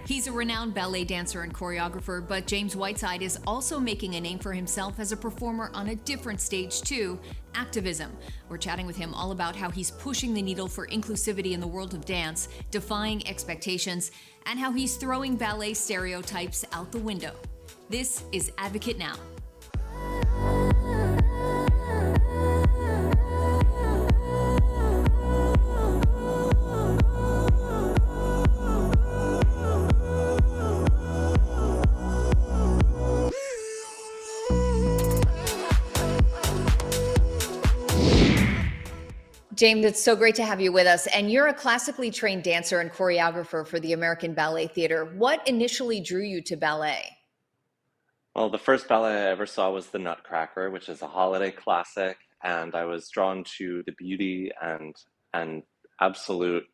He's a renowned ballet dancer and choreographer, but James Whiteside is also making a name for himself as a performer on a different stage too, activism. We're chatting with him all about how he's pushing the needle for inclusivity in the world of dance, defying expectations, and how he's throwing ballet stereotypes out the window. This is Advocate Now. James, it's so great to have you with us. And you're a classically trained dancer and choreographer for the American Ballet Theater. What initially drew you to ballet? Well, the first ballet I ever saw was The Nutcracker, which is a holiday classic, and I was drawn to the beauty and absolute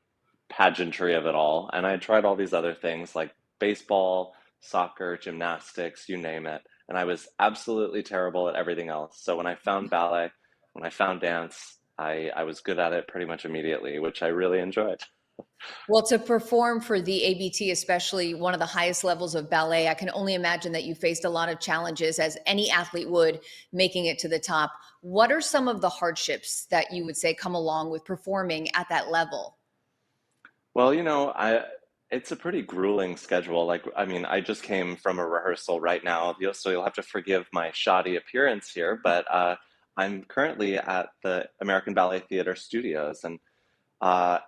pageantry of it all. And I had tried all these other things like baseball, soccer, gymnastics, you name it, and I was absolutely terrible at everything else. So when I found ballet, when I found dance, I was good at it pretty much immediately, which I really enjoyed. Well, to perform for the ABT, especially one of the highest levels of ballet, I can only imagine that you faced a lot of challenges, as any athlete would, making it to the top. What are some of the hardships that you would say come along with performing at that level? Well, it's a pretty grueling schedule. Like, I mean, I just came from a rehearsal right now, so you'll have to forgive my shoddy appearance here, but I'm currently at the American Ballet Theater studios, and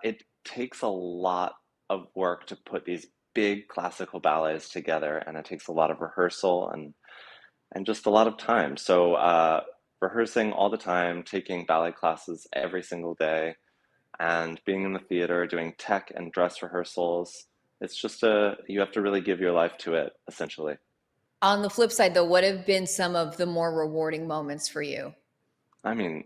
it takes a lot of work to put these big classical ballets together, and it takes a lot of rehearsal and just a lot of time. So, rehearsing all the time, taking ballet classes every single day, and being in the theater, doing tech and dress rehearsals. It's just you have to really give your life to it, essentially. On the flip side, though, what have been some of the more rewarding moments for you? I mean,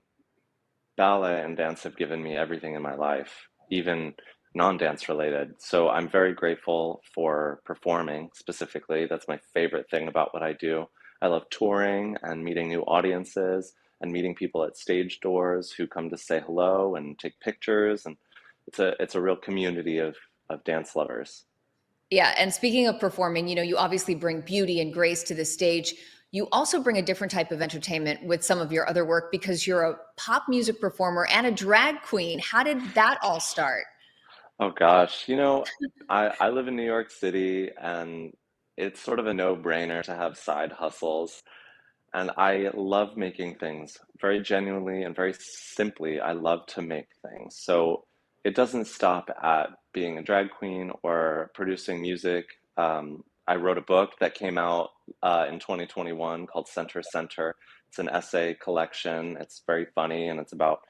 ballet and dance have given me everything in my life, even non-dance related. So I'm very grateful for performing specifically. That's my favorite thing about what I do. I love touring and meeting new audiences and meeting people at stage doors who come to say hello and take pictures. And it's a real community of dance lovers. Yeah, and speaking of performing, you obviously bring beauty and grace to the stage. You also bring a different type of entertainment with some of your other work because you're a pop music performer and a drag queen. How did that all start? Oh gosh, I live in New York City and it's sort of a no-brainer to have side hustles. And I love making things very genuinely and very simply. I love to make things. So it doesn't stop at being a drag queen or producing music. I wrote a book that came out in 2021 called Center Center. It's an essay collection. It's very funny and it's about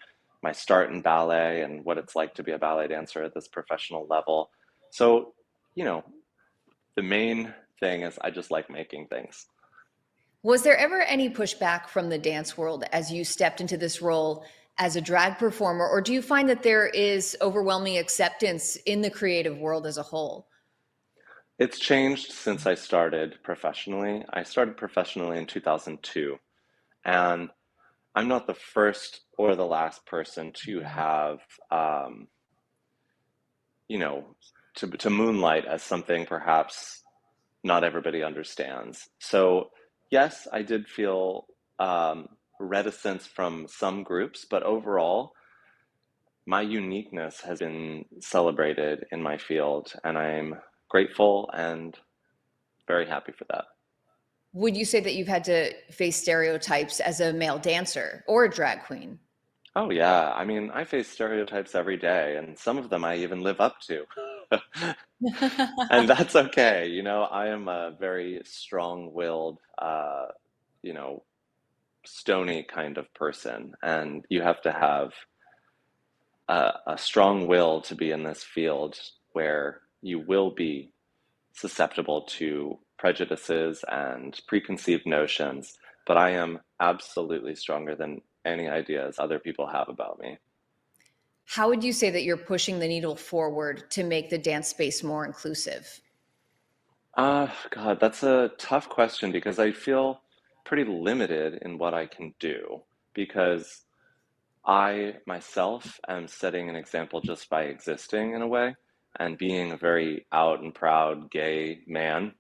my start in ballet and what it's like to be a ballet dancer at this professional level. So, you know, the main thing is I just like making things. Was there ever any pushback from the dance world as you stepped into this role as a drag performer, or do you find that there is overwhelming acceptance in the creative world as a whole? It's changed since I started professionally. I started professionally in 2002, and I'm not the first or the last person to have, um, you know, to moonlight as something perhaps not everybody understands. So, yes, I did feel reticence from some groups, but overall, my uniqueness has been celebrated in my field, and I'm grateful and very happy for that. Would you say that you've had to face stereotypes as a male dancer or a drag queen? Oh, yeah. I mean, I face stereotypes every day, and some of them I even live up to. And that's okay. I am a very strong-willed, you know, stony kind of person, and you have to have a strong will to be in this field where you will be susceptible to prejudices and preconceived notions, but I am absolutely stronger than any ideas other people have about me. How would you say that you're pushing the needle forward to make the dance space more inclusive? God, that's a tough question because I feel pretty limited in what I can do because I myself am setting an example just by existing in a way. and being a very out and proud gay man.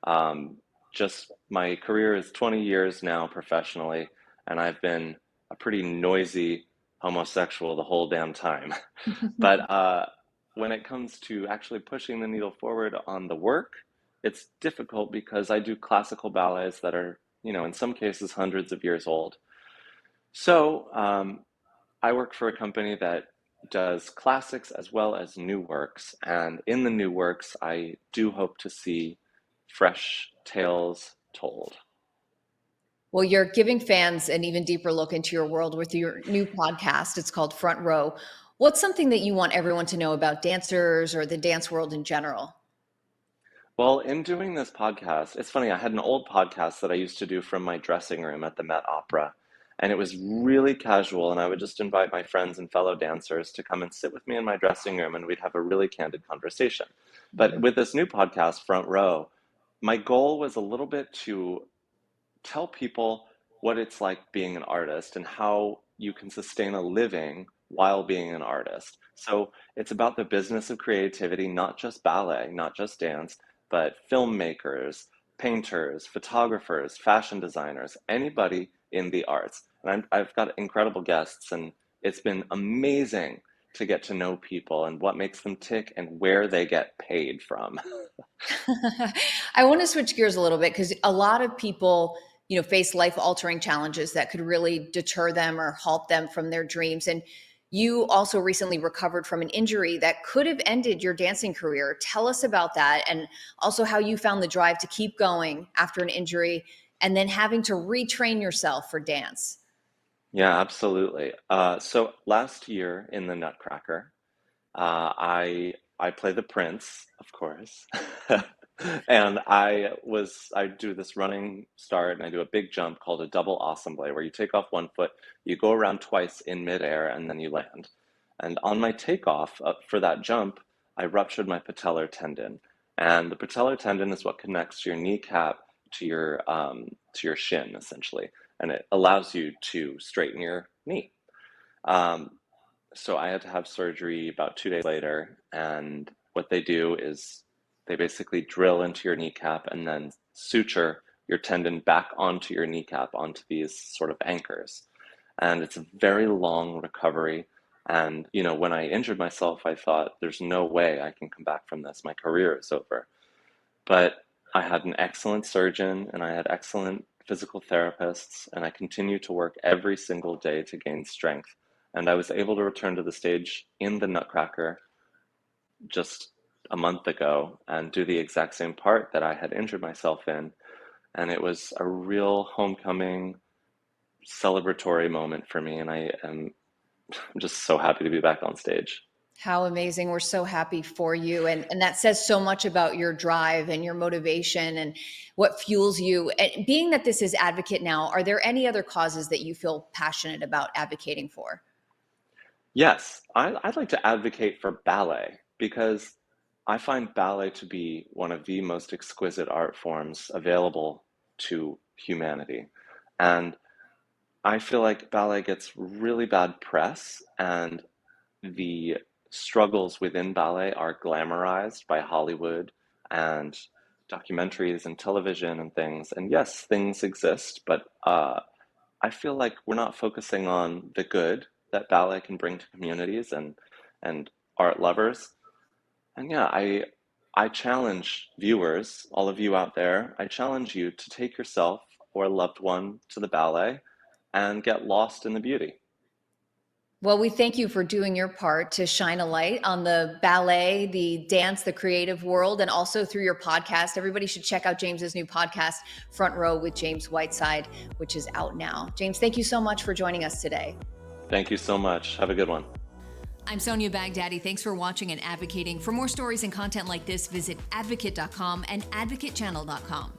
Um, just my career is 20 years now professionally, and I've been a pretty noisy homosexual the whole damn time. But when it comes to actually pushing the needle forward on the work, it's difficult because I do classical ballets that are, in some cases hundreds of years old. So I work for a company that does classics as well as new works. And in the new works, I do hope to see fresh tales told. Well, you're giving fans an even deeper look into your world with your new podcast. It's called Front Row. What's something that you want everyone to know about dancers or the dance world in general? Well, in doing this podcast, it's funny, I had an old podcast that I used to do from my dressing room at the Met Opera, and it was really casual, and I would just invite my friends and fellow dancers to come and sit with me in my dressing room, and we'd have a really candid conversation. But with this new podcast, Front Row, my goal was a little bit to tell people what it's like being an artist and how you can sustain a living while being an artist. So it's about the business of creativity, not just ballet, not just dance, but filmmakers, painters, photographers, fashion designers, anybody in the arts. And I've got incredible guests, and it's been amazing to get to know people and what makes them tick and where they get paid from. I want to switch gears a little bit because a lot of people, face life-altering challenges that could really deter them or halt them from their dreams. And you also recently recovered from an injury that could have ended your dancing career. Tell us about that, and also how you found the drive to keep going after an injury and then having to retrain yourself for dance. Yeah, absolutely. So last year in the Nutcracker, I play the prince, of course, and I do this running start and I do a big jump called a double assemblée, where you take off one foot, you go around twice in midair, and then you land. And on my takeoff for that jump, I ruptured my patellar tendon, and the patellar tendon is what connects your kneecap to your shin essentially, and it allows you to straighten your knee. Um, so I had to have surgery about 2 days later, and what they do is they basically drill into your kneecap and then suture your tendon back onto your kneecap, onto these sort of anchors. And it's a very long recovery. And, when I injured myself, I thought, there's no way I can come back from this. My career is over. But I had an excellent surgeon and I had excellent physical therapists, and I continue to work every single day to gain strength. And I was able to return to the stage in the Nutcracker just a month ago and do the exact same part that I had injured myself in. And it was a real homecoming, celebratory moment for me. And I'm just so happy to be back on stage. How amazing. We're so happy for you. And that says so much about your drive and your motivation and what fuels you. And being that this is Advocate Now, are there any other causes that you feel passionate about advocating for? Yes, I'd like to advocate for ballet because I find ballet to be one of the most exquisite art forms available to humanity. And I feel like ballet gets really bad press, and the struggles within ballet are glamorized by Hollywood and documentaries and television and things. And yes, things exist, but I feel like we're not focusing on the good that ballet can bring to communities and art lovers. And yeah, I challenge viewers, all of you out there, I challenge you to take yourself or a loved one to the ballet and get lost in the beauty. Well, we thank you for doing your part to shine a light on the ballet, the dance, the creative world, and also through your podcast. Everybody should check out James's new podcast, Front Row with James Whiteside, which is out now. James, thank you so much for joining us today. Thank you so much. Have a good one. I'm Sonia Baghdadi. Thanks for watching and advocating. For more stories and content like this, visit advocate.com and advocatechannel.com.